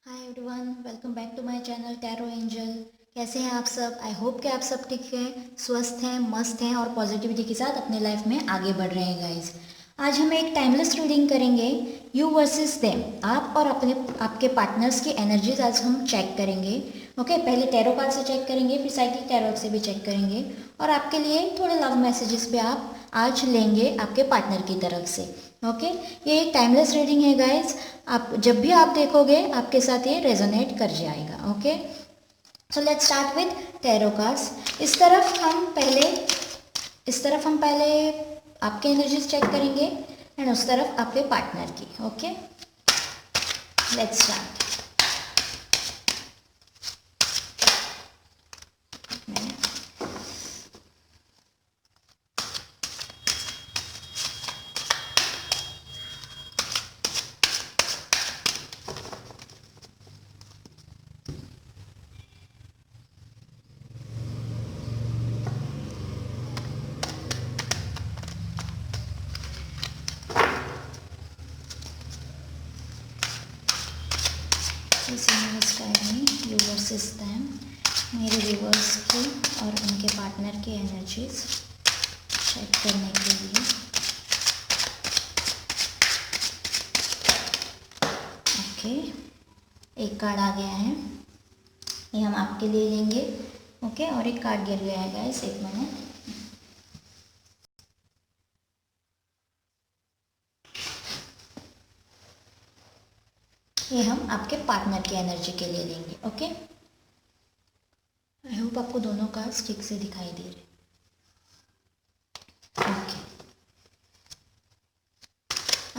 Hi everyone, welcome back to my channel tarot angel. कैसे हैं आप सब? आई होप कि आप सब ठीक हैं, स्वस्थ हैं, मस्त हैं और पॉजिटिविटी के साथ अपने लाइफ में आगे बढ़ रहे हैं गाइस। आज हम एक टाइमलेस रीडिंग करेंगे, यू वर्सेस देम। आप और अपने आपके पार्टनर्स की एनर्जीज आज हम चेक करेंगे। ओके, पहले टैरो कार्ड से चेक करेंगे, फिर साइकिल टैरो से भी चेक करेंगे और आपके लिए थोड़े लव मैसेजेस भी आप आज लेंगे आपके पार्टनर की तरफ से। ओके, ये एक टाइमलेस रीडिंग है गाइस। आप जब भी आप देखोगे आपके साथ ये रेजोनेट कर जाएगा। Okay, so let's start with tarot cards. इस तरफ हम पहले आपके एनर्जीज चेक करेंगे एंड उस तरफ आपके पार्टनर की। Okay, let's start. You versus them, मेरे व्यूवर्स की और उनके पार्टनर की एनर्जीज चेक करने के लिए। ओके, एक कार्ड आ गया है, ये हम आपके लिए लेंगे। ओके, और एक कार्ड गिर गया है गाइस, एक मिनट। ये हम आपके पार्टनर की एनर्जी के लिए लेंगे। ओके, आई होप आपको दोनों कार्ड्स ठीक से दिखाई दे रहे। ओके,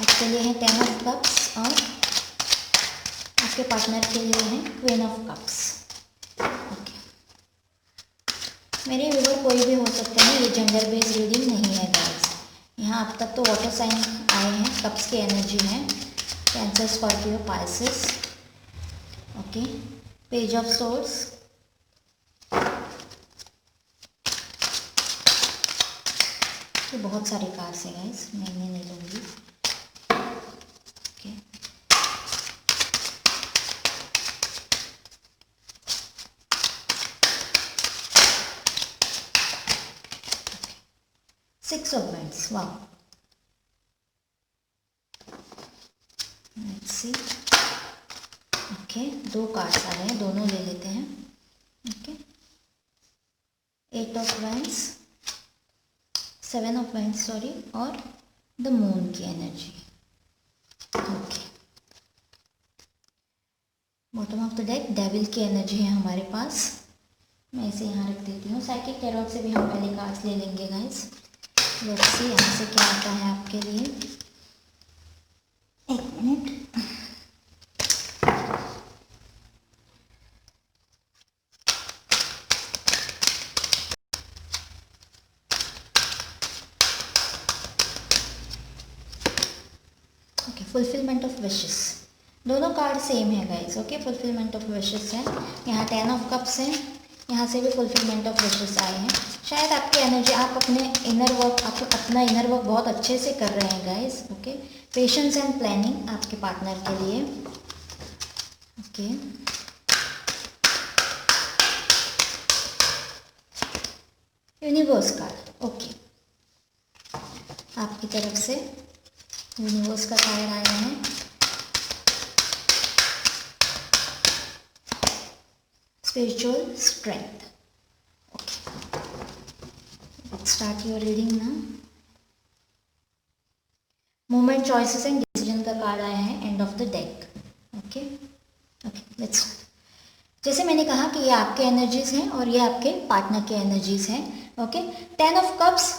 आपके लिए है 10 ऑफ कप्स और आपके पार्टनर के लिए है क्वीन ऑफ कप्स। ओके, मेरे व्यूवर कोई भी हो सकते हैं, ये जेंडर बेस्ड रीडिंग नहीं है गाइस। यहाँ अब तक तो वाटर साइन आए हैं, कप्स की एनर्जी है, cancer, Scorpio, Pisces. Okay, page of source, ये बहुत सारे कार्ड्स हैं गाइस, मैं इन्हें नहीं लूँगी। ओके, सिक्स ऑफ वांड्स, वाह। Let's see. ओके, दो कार्ड्स आ रहे हैं, दोनों ले लेते हैं। Okay, 8 of wands, 7 of wands sorry, और द मून की energy. Okay, bottom of the deck devil की एनर्जी है हमारे पास। मैं इसे यहाँ रख देती हूँ। साइकिक टैरोट से भी हम पहले कार्ड्स ले लेंगे गाइस। लेट्स सी यहाँ से क्या आता है आपके लिए। एक minute. Okay, fulfilment of wishes, दोनों कार्ड सेम है guys. Okay, fulfilment of wishes है, यहाँ 10 ऑफ कप्स हैं, यहाँ से भी फुलफिलमेंट ऑफ विशेस आए हैं। शायद आपकी एनर्जी, आप अपने इनर वर्क, आप अपना इनर वर्क बहुत अच्छे से कर रहे हैं guys. Okay, patience and planning आपके पार्टनर के लिए। Okay, universe card. ओके, आपकी तरफ से यूनिवर्स का कार्ड आया है। Spiritual strength. Okay, let's start your reading now. Moment, choices and decision का कार्ड आया है, end of the deck. Okay okay, let's. जैसे मैंने कहा कि ये आपके एनर्जीज हैं और ये आपके पार्टनर के एनर्जीज हैं। Okay, 10 of cups,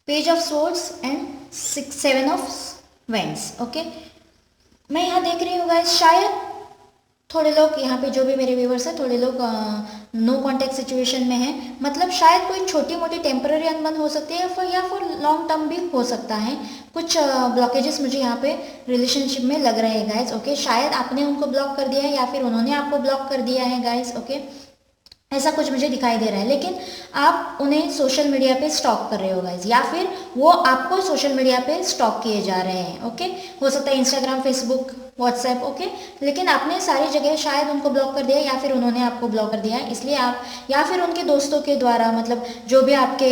page of swords and 7 of vends. Okay, मैं यहाँ देख रही हूँ गाइस, शायद थोड़े लोग यहाँ पे, जो भी मेरे व्यूवर्स हैं, थोड़े लोग नो कांटेक्ट सिचुएशन में हैं। मतलब शायद कोई छोटी मोटी टेम्पररी अनबन हो सकती है, या फिर लॉन्ग टर्म भी हो सकता है। कुछ ब्लॉकेजेस मुझे यहाँ पे रिलेशनशिप में लग रहे हैं गाइस। ओके, शायद आपने उनको ब्लॉक कर दिया है या फिर उन्होंने आपको ब्लॉक कर दिया है गाइस। ओके, ऐसा कुछ मुझे दिखाई दे रहा है, लेकिन आप उन्हें सोशल मीडिया पे स्टॉक कर रहे हो गाइज, या फिर वो आपको सोशल मीडिया पे स्टॉक किए जा रहे हैं। ओके, हो सकता है इंस्टाग्राम, फेसबुक, व्हाट्सएप, ओके। लेकिन आपने सारी जगह शायद उनको ब्लॉक कर दिया या फिर उन्होंने आपको ब्लॉक कर दिया, इसलिए आप या फिर उनके दोस्तों के द्वारा, मतलब जो भी आपके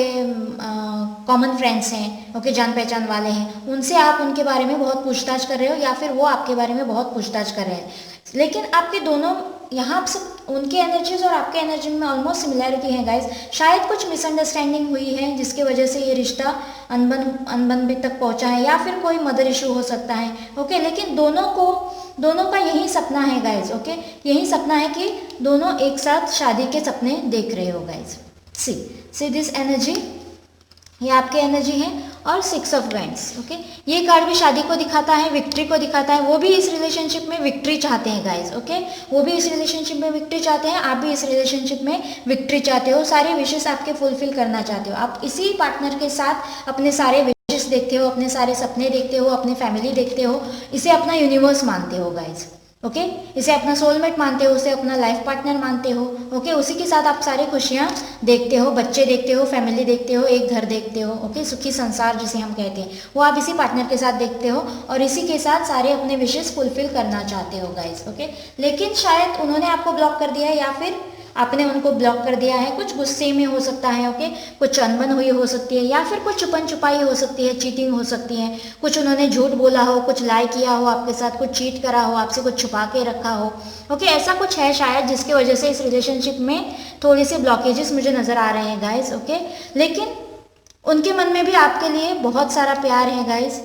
कॉमन फ्रेंड्स हैं, ओके, जान पहचान वाले हैं, उनसे आप उनके बारे में बहुत पूछताछ कर रहे हो या फिर वो आपके बारे में बहुत पूछताछ कर रहे हैं। लेकिन आपके दोनों यहाँ सब उनके एनर्जीज और आपके एनर्जी में ऑलमोस्ट सिमिलैरिटी है गाइज। शायद कुछ मिसअंडरस्टैंडिंग हुई है जिसकी वजह से ये रिश्ता अनबन भी तक पहुंचा है, या फिर कोई मदर इशू हो सकता है, ओके। लेकिन दोनों का यही सपना है गाइज, ओके। यही सपना है कि दोनों एक साथ शादी के सपने देख रहे हो गाइज। सी दिस एनर्जी, ये आपकी एनर्जी है। और 6 ऑफ वैंड्स, ओके। ये कार्ड भी शादी को दिखाता है, विक्ट्री को दिखाता है। वो भी इस रिलेशनशिप में विक्ट्री चाहते हैं गाइज, ओके। वो भी इस रिलेशनशिप में विक्ट्री चाहते हैं, आप भी इस रिलेशनशिप में विक्ट्री चाहते हो। सारे विशेष आपके फुलफिल करना चाहते हो। आप इसी पार्टनर के साथ अपने सारे विशेष देखते हो, अपने सारे सपने देखते हो, अपनी फैमिली देखते हो। इसे अपना यूनिवर्स मानते हो गाइज, ओके। इसे अपना सोलमेट मानते हो, उसे अपना लाइफ पार्टनर मानते हो, ओके। उसी के साथ आप सारी खुशियाँ देखते हो, बच्चे देखते हो, फैमिली देखते हो, एक घर देखते हो, ओके। सुखी संसार जिसे हम कहते हैं, वो आप इसी पार्टनर के साथ देखते हो और इसी के साथ सारे अपने विशेष फुलफिल करना चाहते हो गाइज, ओके। लेकिन शायद उन्होंने आपको ब्लॉक कर दिया है या फिर आपने उनको ब्लॉक कर दिया है। कुछ गुस्से में हो सकता है, ओके। कुछ अनबन हुई हो सकती है या फिर कुछ छुपन छुपाई हो सकती है, चीटिंग हो सकती है। कुछ उन्होंने झूठ बोला हो, कुछ लाई किया हो आपके साथ, कुछ चीट करा हो आपसे, कुछ छुपा के रखा हो, ओके। ऐसा कुछ है शायद जिसकी वजह से इस रिलेशनशिप में थोड़ी सी ब्लॉकेजेस मुझे नज़र आ रहे हैं गाइज, ओके। लेकिन उनके मन में भी आपके लिए बहुत सारा प्यार है गाइज।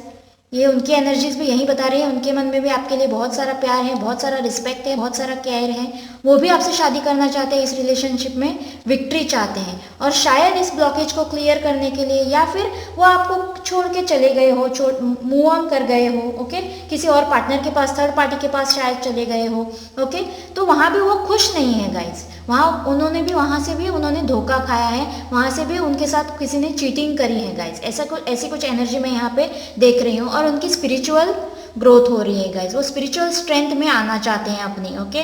ये उनकी एनर्जीज भी यही बता रही है, उनके मन में भी आपके लिए बहुत सारा प्यार है, बहुत सारा रिस्पेक्ट है, बहुत सारा केयर है। वो भी आपसे शादी करना चाहते हैं, इस रिलेशनशिप में विक्ट्री चाहते हैं। और शायद इस ब्लॉकेज को क्लियर करने के लिए या फिर वो आपको छोड़ के चले गए हो, मूव ऑन कर गए हो, ओके। किसी और पार्टनर के पास, थर्ड पार्टी के पास शायद चले गए हो, ओके। तो वहाँ भी वो खुश नहीं है गाइज। वहाँ से भी उन्होंने धोखा खाया है, वहाँ से भी उनके साथ किसी ने चीटिंग करी है गाइज। ऐसी कुछ एनर्जी मैं यहाँ पे देख रही हूँ। और उनकी स्पिरिचुअल ग्रोथ हो रही है गाइज। वो स्पिरिचुअल स्ट्रेंथ में आना चाहते हैं अपनी, ओके।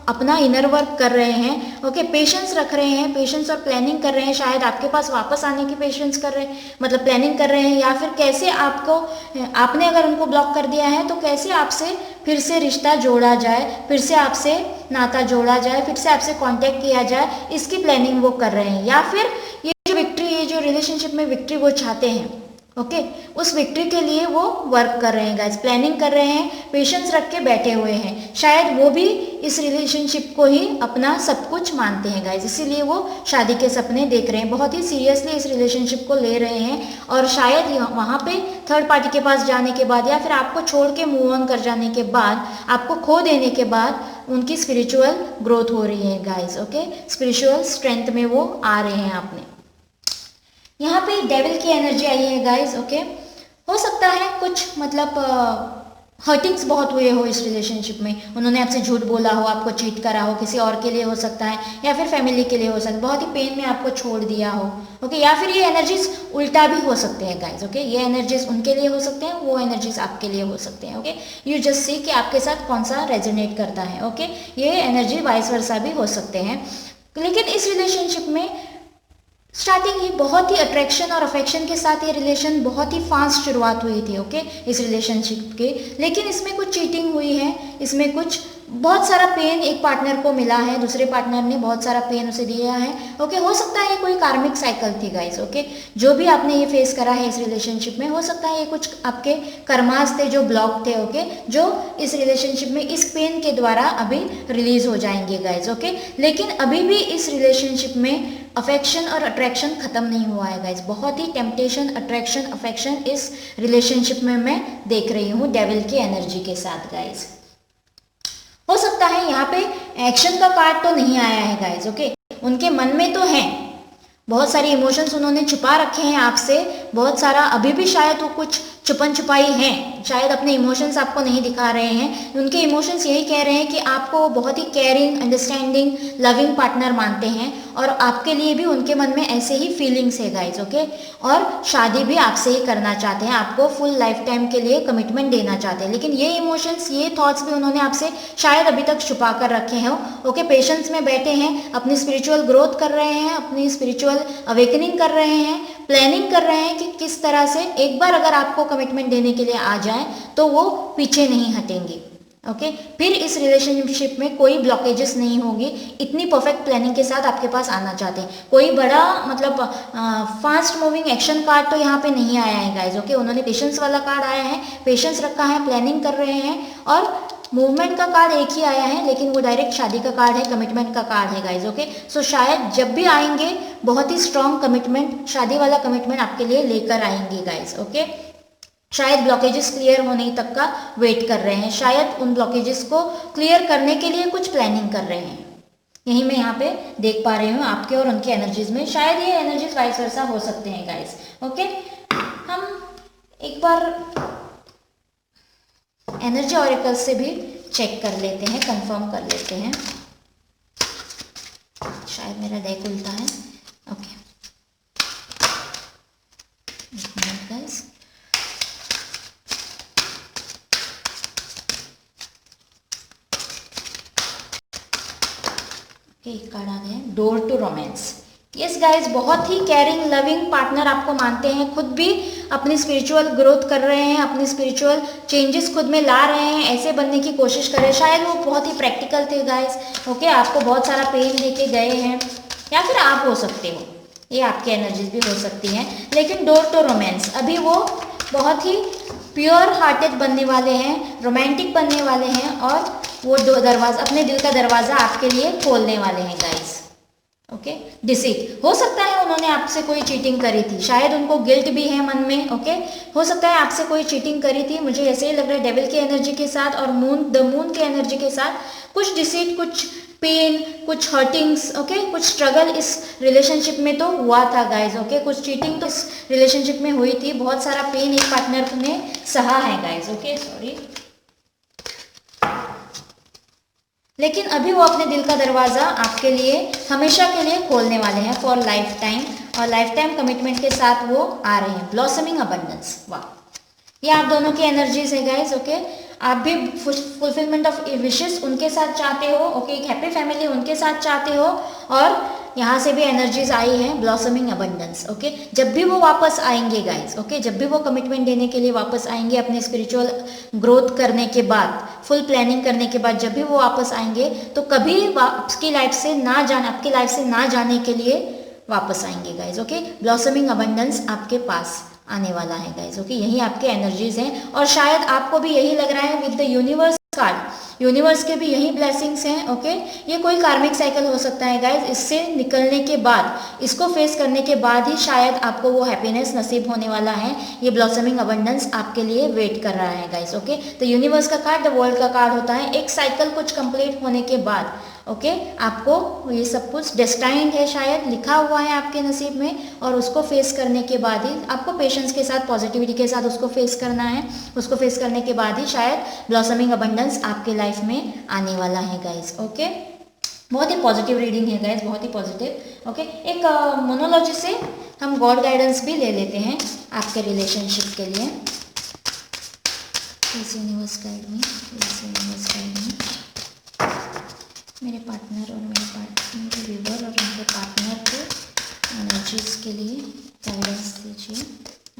अपना इनर वर्क कर रहे हैं, ओके। पेशेंस रख रहे हैं, पेशेंस और प्लानिंग कर रहे हैं। शायद आपके पास वापस आने की पेशेंस कर रहे हैं, मतलब प्लानिंग कर रहे हैं। या फिर कैसे आपने अगर उनको ब्लॉक कर दिया है तो कैसे आपसे फिर से रिश्ता जोड़ा जाए, फिर से आपसे नाता जोड़ा जाए, फिर से आपसे कांटेक्ट किया जाए, इसकी प्लानिंग वो कर रहे हैं। या फिर ये जो रिलेशनशिप में विक्ट्री वो चाहते हैं, ओके, उस विक्ट्री के लिए वो वर्क कर रहे हैं गाइज, प्लानिंग कर रहे हैं, पेशेंस रख के बैठे हुए हैं। शायद वो भी इस रिलेशनशिप को ही अपना सब कुछ मानते हैं गाइज, इसीलिए वो शादी के सपने देख रहे हैं, बहुत ही सीरियसली इस रिलेशनशिप को ले रहे हैं। और शायद वहाँ पे थर्ड पार्टी के पास जाने के बाद या फिर आपको छोड़ के मूव ऑन कर जाने के बाद, आपको खो देने के बाद उनकी स्पिरिचुअल ग्रोथ हो रही है गाइज, ओके। स्पिरिचुअल स्ट्रेंथ में वो आ रहे हैं अपने। यहाँ पे डेविल की एनर्जी आई है गाइज, ओके। हो सकता है कुछ मतलब हर्टिंग्स बहुत हुए हो इस रिलेशनशिप में, उन्होंने आपसे झूठ बोला हो, आपको चीट करा हो, किसी और के लिए हो सकता है या फिर फैमिली के लिए हो सकता है, बहुत ही पेन में आपको छोड़ दिया हो, ओके। या फिर ये एनर्जीज उल्टा भी हो सकते हैं गाइज, ओके। ये एनर्जीज उनके लिए हो सकते हैं, वो एनर्जीज आपके लिए हो सकते हैं, ओके। यू जस्ट सी कि आपके साथ कौन सा रेजोनेट करता है, ओके। ये एनर्जी वाइस वर्सा भी हो सकते हैं। लेकिन इस रिलेशनशिप में स्टार्टिंग ही बहुत ही अट्रैक्शन और अफेक्शन के साथ ये रिलेशन बहुत ही फास्ट शुरुआत हुई थी, ओके, इस रिलेशनशिप के। लेकिन इसमें कुछ चीटिंग हुई है, इसमें कुछ बहुत सारा पेन एक पार्टनर को मिला है, दूसरे पार्टनर ने बहुत सारा पेन उसे दिया है, ओके। हो सकता है ये कोई कार्मिक साइकिल थी गाइस, ओके। जो भी आपने ये फेस करा है इस रिलेशनशिप में, हो सकता है ये कुछ आपके कर्मास थे जो ब्लॉक थे, ओके, जो इस रिलेशनशिप में इस पेन के द्वारा अभी रिलीज हो जाएंगे गाइस, ओके। लेकिन अभी भी इस रिलेशनशिप में अफेक्शन और अट्रैक्शन खत्म नहीं हुआ है गाइज। बहुत ही टेम्पटेशन, अट्रैक्शन, अफेक्शन इस रिलेशनशिप में मैं देख रही हूँ डेविल की एनर्जी के साथ गाइज। हो सकता है यहाँ पे एक्शन का कार्ड तो नहीं आया है गाइज, ओके। उनके मन में तो है, बहुत सारी इमोशंस उन्होंने छुपा रखे हैं आपसे, बहुत सारा अभी भी शायद वो कुछ छुपन छुपाई हैं, शायद अपने इमोशंस आपको नहीं दिखा रहे हैं। उनके इमोशंस यही कह रहे हैं कि आपको बहुत ही केयरिंग, अंडरस्टैंडिंग, लविंग पार्टनर मानते हैं और आपके लिए भी उनके मन में ऐसे ही फीलिंग्स है गाइज, ओके। और शादी भी आपसे ही करना चाहते हैं, आपको फुल लाइफ टाइम के लिए कमिटमेंट देना चाहते हैं। लेकिन ये इमोशंस, ये थॉट्स भी उन्होंने आपसे शायद अभी तक छुपा कर रखे हैं, ओके। पेशेंस में बैठे हैं, अपनी स्पिरिचुअल ग्रोथ कर रहे हैं, अपनी स्पिरिचुअल अवेकनिंग कर रहे हैं, प्लानिंग कर रहे हैं कि किस तरह से एक बार अगर आपको कमिटमेंट देने के लिए आ जाए तो वो पीछे नहीं हटेंगे। ओके फिर इस रिलेशनशिप में कोई ब्लॉकेजेस नहीं होगी। इतनी परफेक्ट प्लानिंग के साथ आपके पास आना चाहते हैं। कोई बड़ा मतलब फास्ट मूविंग एक्शन कार्ड तो यहाँ पे नहीं आया है गाइज। ओके उन्होंने पेशेंस वाला कार्ड आया है, पेशेंस रखा है, प्लानिंग कर रहे हैं, और मूवमेंट का कार्ड एक ही आया है, लेकिन वो डायरेक्ट शादी का कार्ड है, कमिटमेंट का कार्ड है गाइज। ओके सो शायद जब भी आएंगे बहुत ही स्ट्रॉन्ग कमिटमेंट, शादी वाला कमिटमेंट आपके लिए लेकर आएंगे गाइज। ओके शायद ब्लॉकेजेस क्लियर होने तक का वेट कर रहे हैं, शायद उन ब्लॉकेजेस को क्लियर करने के लिए कुछ प्लानिंग कर रहे हैं। यही मैं यहाँ पे देख पा रही हूँ आपके और उनके एनर्जीज में। शायद ये एनर्जीज वाइस वर्सा हो सकते हैं गाइस। ओके हम एक बार एनर्जी ऑरेकल से भी चेक कर लेते हैं, कंफर्म कर लेते हैं। शायद मेरा डेक उल्टा है। ओके गाइस एक कार्ड आ गया, door to romance. Yes guys बहुत ही केयरिंग लविंग पार्टनर आपको मानते हैं, खुद भी अपनी स्पिरिचुअल ग्रोथ कर रहे हैं, अपनी स्पिरिचुअल चेंजेस खुद में ला रहे हैं, ऐसे बनने की कोशिश कर रहे हैं। शायद वो बहुत ही प्रैक्टिकल थे गाइज। ओके आपको बहुत सारा पेन देके गए हैं, या फिर आप हो सकते हो, ये आपकी एनर्जीज भी हो सकती हैं। लेकिन डोर टू रोमांस अभी वो बहुत ही प्योर हार्टेड बनने वाले हैं, रोमांटिक बनने वाले हैं, और वो दो दरवाजा, अपने दिल का दरवाज़ा आपके लिए खोलने वाले हैं गाइस। ओके डिसीट हो सकता है उन्होंने आपसे कोई चीटिंग करी थी, शायद उनको गिल्ट भी है मन में। ओके हो सकता है आपसे कोई चीटिंग करी थी, मुझे ऐसे ही लग रहा है डेविल की एनर्जी के साथ और द मून की एनर्जी के साथ। कुछ डिसीट, कुछ पेन, कुछ हर्टिंग्स, ओके कुछ स्ट्रगल इस रिलेशनशिप में तो हुआ था गाइज। ओके कुछ चीटिंग तो इस रिलेशनशिप में हुई थी, बहुत सारा पेन एक पार्टनर ने सहा है गाइज। ओके सॉरी, लेकिन अभी वो अपने दिल का दरवाज़ा आपके लिए हमेशा के लिए खोलने वाले हैं फॉर लाइफ टाइम, और लाइफ टाइम कमिटमेंट के साथ वो आ रहे हैं। ब्लॉसमिंग अबंडेंस, वाह ये आप दोनों की एनर्जीज है गाइज। ओके आप भी फुलफिलमेंट ऑफ विशेस उनके साथ चाहते हो। ओके एक हैप्पी फैमिली उनके साथ चाहते हो, और यहाँ से भी एनर्जीज आई है ब्लॉसमिंग अबंडेंस। ओके जब भी वो वापस आएंगे गाइज, ओके जब भी वो कमिटमेंट देने के लिए वापस आएंगे अपने स्पिरिचुअल ग्रोथ करने के बाद, फुल प्लानिंग करने के बाद, जब भी वो वापस आएंगे तो कभी आपकी लाइफ से ना जाने, आपकी लाइफ से ना जाने के लिए वापस आएंगे गाइज। ओके ब्लॉसमिंग अबंडेंस आपके पास आने वाला है गाइज। ओके यही आपके एनर्जीज हैं, और शायद आपको भी यही लग रहा है with the universe card, universe के भी यही ब्लेसिंग्स हैं। ओके ये कोई कार्मिक साइकिल हो सकता है गाइज, इससे निकलने के बाद, इसको फेस करने के बाद ही शायद आपको वो हैप्पीनेस नसीब होने वाला है। ये ब्लॉसमिंग अबंडेंस आपके लिए वेट कर रहा है गाइज। ओके तो यूनिवर्स का कार्ड द वर्ल्ड का कार्ड होता है, एक साइकिल कुछ कंप्लीट होने के बाद ओके आपको ये सब कुछ डेस्टाइंड है, शायद लिखा हुआ है आपके नसीब में, और उसको फेस करने के बाद ही आपको पेशेंस के साथ, पॉजिटिविटी के साथ उसको फेस करना है। उसको फेस करने के बाद ही शायद ब्लॉसमिंग अबंडेंस आपके लाइफ में आने वाला है गाइज। ओके बहुत ही पॉजिटिव रीडिंग है गाइज, बहुत ही पॉजिटिव। ओके एक मोनोलॉजी से हम गॉड गाइडेंस भी ले लेते हैं आपके रिलेशनशिप के लिए। Please universe guide me, please universe guide me. मेरे पार्टनर और मेरे व्यूवर और उनके पार्टनर को एनर्जीज के लिए गाइडेंस दीजिए।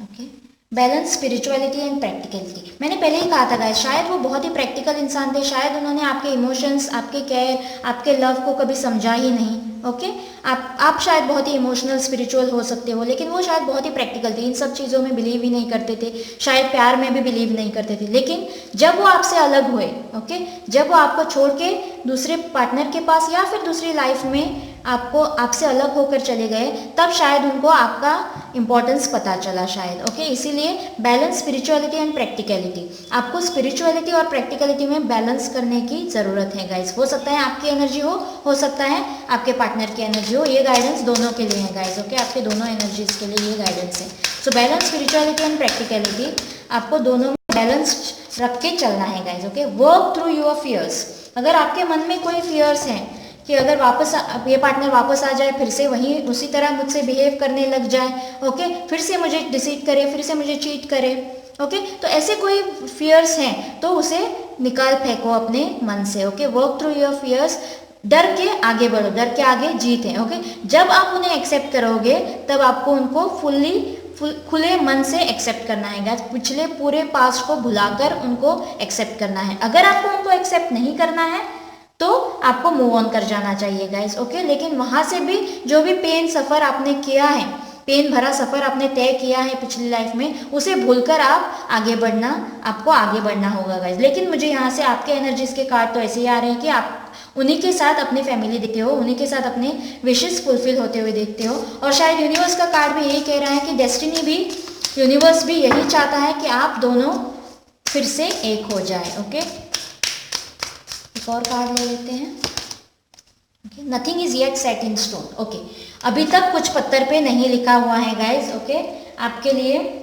Okay balance spirituality and practicality, मैंने पहले ही कहा था गाइस, शायद वो बहुत ही प्रैक्टिकल इंसान थे, शायद उन्होंने आपके इमोशंस, आपके केयर, आपके लव को कभी समझा ही नहीं। ओके आप शायद बहुत ही इमोशनल स्पिरिचुअल हो सकते हो, लेकिन वो शायद बहुत ही प्रैक्टिकल थे, इन सब चीज़ों में बिलीव ही नहीं करते थे, शायद प्यार में भी बिलीव नहीं करते थे। लेकिन जब वो आपसे अलग हुए, ओके जब वो आपको छोड़ के दूसरे पार्टनर के पास या फिर दूसरी लाइफ में आपसे अलग होकर चले गए, तब शायद उनको आपका इंपॉर्टेंस पता चला शायद। ओके इसीलिए बैलेंस स्पिरिचुअलिटी एंड प्रैक्टिकलिटी, आपको स्पिरिचुअलिटी और प्रैक्टिकलिटी में बैलेंस करने की ज़रूरत है गाइस। हो सकता है आपकी एनर्जी हो सकता है आपके पार्टनर की एनर्जी हो, ये गाइडेंस दोनों के लिए है गाइस। ओके आपके दोनों एनर्जीज के लिए ये गाइडेंस है। So balance spirituality and practicality, आपको दोनों में बैलेंस रख के चलना है guys. Okay work through your fears, अगर आपके मन में कोई फियर्स हैं कि अगर ये पार्टनर वापस आ जाए, फिर से वहीं उसी तरह मुझसे बिहेव करने लग जाए, ओके फिर से मुझे डिसीट करे, फिर से मुझे चीट करे, ओके तो ऐसे कोई फियर्स हैं तो उसे निकाल फेंको अपने मन से। Okay work through your fears, डर के आगे बढ़ो, डर के आगे जीत है। ओके, जब आप उन्हें एक्सेप्ट करोगे तब आपको उनको खुले मन से एक्सेप्ट करना है गाइस। पिछले पूरे पास्ट को भुलाकर उनको एक्सेप्ट करना है। अगर आपको उनको एक्सेप्ट नहीं करना है तो आपको मूव ऑन कर जाना चाहिए गाइस। ओके, लेकिन वहां से भी जो भी पेन सफर आपने किया है, पेन भरा सफर आपने तय किया है पिछली लाइफ में, उसे भूलकर आप आपको आगे बढ़ना होगा गाइस। लेकिन मुझे यहाँ से आपके एनर्जीज के कार्ड तो ऐसे ही आ रहे हैं कि आप उन्हीं के साथ अपनी फैमिली देखते हो, उन्हीं के साथ अपने विशेस फुलफिल होते हुए देखते हो। और शायद यूनिवर्स का कार्ड भी यही कह रहा है कि डेस्टिनी भी, यूनिवर्स भी यही चाहता है कि आप दोनों फिर से एक हो जाए। ओके, एक और कार्ड ले लेते हैं। Okay, nothing is yet set in stone. Okay, अभी तक कुछ पत्थर पे नहीं लिखा हुआ है गाइज। ओके, आपके लिए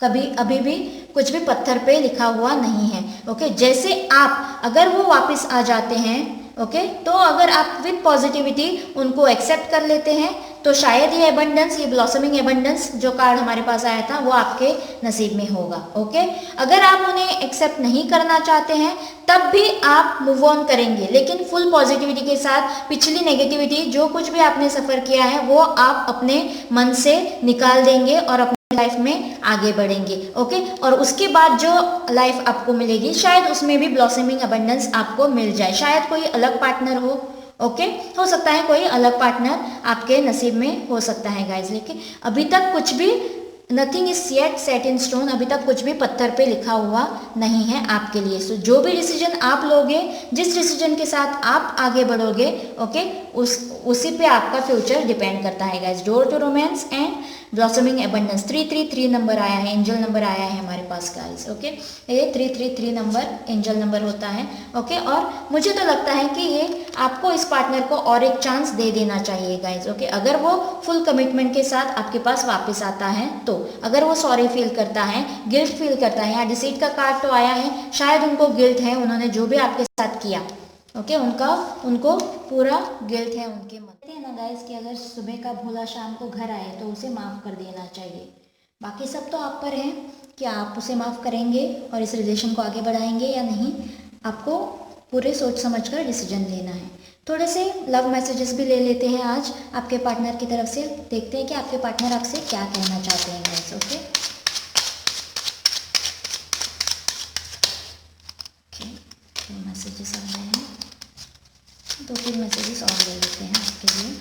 अभी भी कुछ भी पत्थर पे लिखा हुआ नहीं है। ओके, जैसे आप अगर वो वापस आ जाते हैं, ओके, तो अगर आप विद पॉजिटिविटी उनको एक्सेप्ट कर लेते हैं तो शायद ये एबंडेंस, ये ब्लॉसमिंग एबंडेंस जो कार्ड हमारे पास आया था वो आपके नसीब में होगा। ओके, अगर आप उन्हें एक्सेप्ट नहीं करना चाहते हैं तब भी आप मूव ऑन करेंगे, लेकिन फुल पॉजिटिविटी के साथ। पिछली नेगेटिविटी जो कुछ भी आपने सफ़र किया है वो आप अपने मन से निकाल देंगे और अपने लाइफ में आगे बढ़ेंगे। ओके, और उसके बाद जो लाइफ आपको मिलेगी शायद उसमें भी ब्लॉसमिंग अबंडेंस आपको मिल जाए। शायद कोई अलग पार्टनर हो। ओके, हो सकता है कोई अलग पार्टनर आपके नसीब में हो सकता है गाइज। लेकिन अभी तक कुछ भी nothing is yet set in stone, अभी तक कुछ भी पत्थर पे लिखा हुआ नहीं है आपके लिए। सो जो भी डिसीजन आप लोगे, जिस डिसीजन के साथ आप आगे बढ़ोगे, ओके, उसी पे आपका फ्यूचर डिपेंड करता है guys. Door to romance and blossoming abundance, 333 number आया है, एंजल नंबर आया है हमारे पास गाइज। ओके, ये 333 नंबर एंजल नंबर होता है। ओके, और मुझे तो लगता है कि ये आपको इस पार्टनर को और एक चांस दे देना चाहिए गाइज। ओके, अगर वो फुल कमिटमेंट के साथ आपके पास वापस आता है तो, अगर वो सॉरी फील करता है, गिल्ट फील करता है, या डिसीट का कार्ड तो आया है, शायद उनको गिल्ट है, उन्होंने जो भी आपके साथ किया, ओके, उनको पूरा गिल्ट है उनके मन। कहते हैं ना गाइस कि अगर सुबह का भूला शाम को घर आए तो उसे माफ़ कर देना चाहिए। बाकी सब तो आप पर है कि आप उसे माफ़ करेंगे और इस रिलेशन को आगे बढ़ाएंगे या नहीं। आपको पूरे सोच समझ कर डिसीजन लेना है। थोड़े से लव मैसेजेस भी ले लेते हैं आज आपके पार्टनर की तरफ से। देखते हैं कि आपके पार्टनर आपसे क्या कहना चाहते हैं गाइस। ओके, मैसेजेस आ रहे हैं, 2-3 मैसेजेस और ले लेते हैं आपके लिए।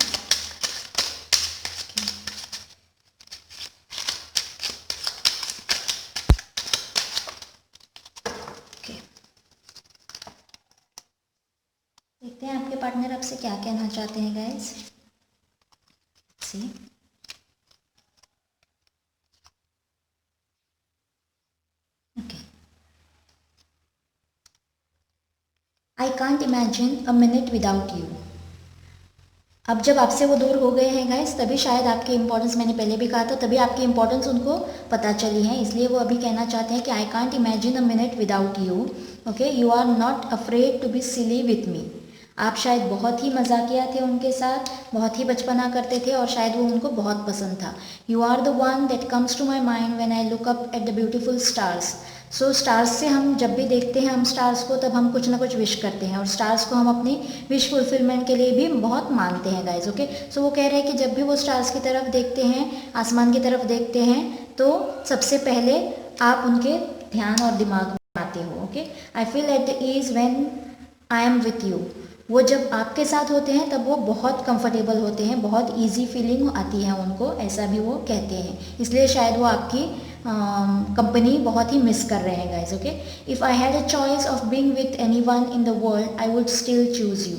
देखते हैं आपके पार्टनर आपसे क्या कहना चाहते हैं guys. See okay, I can't imagine a minute without you. अब जब आपसे वो दूर हो गए हैं गाइस, तभी शायद आपकी इंपॉर्टेंस, मैंने पहले भी कहा था, तभी आपकी इंपॉर्टेंस उनको पता चली है। इसलिए वो अभी कहना चाहते हैं कि I can't imagine a minute without you. Okay, you are not afraid to be silly with me. आप शायद बहुत ही मजाकिया थे उनके साथ, बहुत ही बचपना करते थे और शायद वो उनको बहुत पसंद था। You are the one that comes to my mind when I look up at the beautiful stars. So stars से हम जब भी देखते हैं हम स्टार्स को, तब हम कुछ ना कुछ विश करते हैं और स्टार्स को हम अपनी विश फुलफिलमेंट के लिए भी बहुत मानते हैं गाइज। ओके, सो वो कह रहे हैं कि जब भी वो स्टार्स की तरफ देखते हैं, आसमान की तरफ देखते हैं, तो सबसे पहले आप उनके ध्यान और दिमाग में आते हो। Okay, I feel at the ease when I am with you. वो जब आपके साथ होते हैं तब वो बहुत कंफर्टेबल होते हैं, बहुत इजी फीलिंग आती है उनको, ऐसा भी वो कहते हैं। इसलिए शायद वो आपकी कंपनी बहुत ही मिस कर रहे हैं guys. Okay, if I had a choice of being with anyone in the world I would still choose you.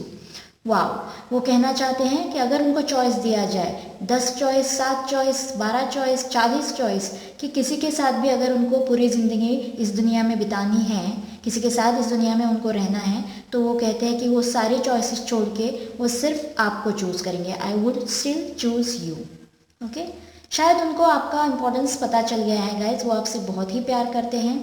वाह, वो कहना चाहते हैं कि अगर उनको चॉइस दिया जाए, 10 चॉइस, 7 चॉइस, 12 चॉइस, 40 चॉइस, कि किसी के साथ भी अगर उनको पूरी ज़िंदगी इस दुनिया में बितानी है, किसी के साथ इस दुनिया में उनको रहना है, तो वो कहते हैं कि वो सारे चॉइसेस छोड़ के वो सिर्फ आपको चूज़ करेंगे। I would still choose you. Okay, शायद उनको आपका इम्पोर्टेंस पता चल गया है गाइज, वो आपसे बहुत ही प्यार करते हैं।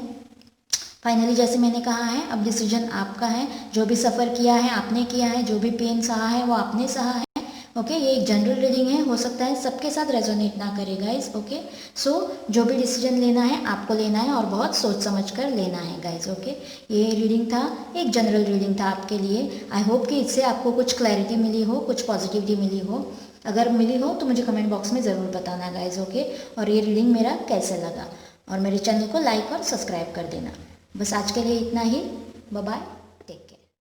फाइनली जैसे मैंने कहा है, अब डिसीजन आपका है। जो भी सफ़र किया है आपने किया है, जो भी पेन सहा है वो आपने सहा है। ओके ये एक जनरल रीडिंग है, हो सकता है सबके साथ रेजोनेट ना करे गाइज। ओके सो जो भी डिसीजन लेना है आपको लेना है और बहुत सोच समझ कर लेना है गाइज। ओके ये रीडिंग था, एक जनरल रीडिंग था आपके लिए। आई होप कि इससे आपको कुछ क्लैरिटी मिली हो, कुछ पॉजिटिविटी मिली हो। अगर मिली हो तो मुझे कमेंट बॉक्स में ज़रूर बताना गाइज। ओके और ये रीडिंग मेरा कैसे लगा, और मेरे चैनल को लाइक और सब्सक्राइब कर देना। बस आज के लिए इतना ही, बाय बाय।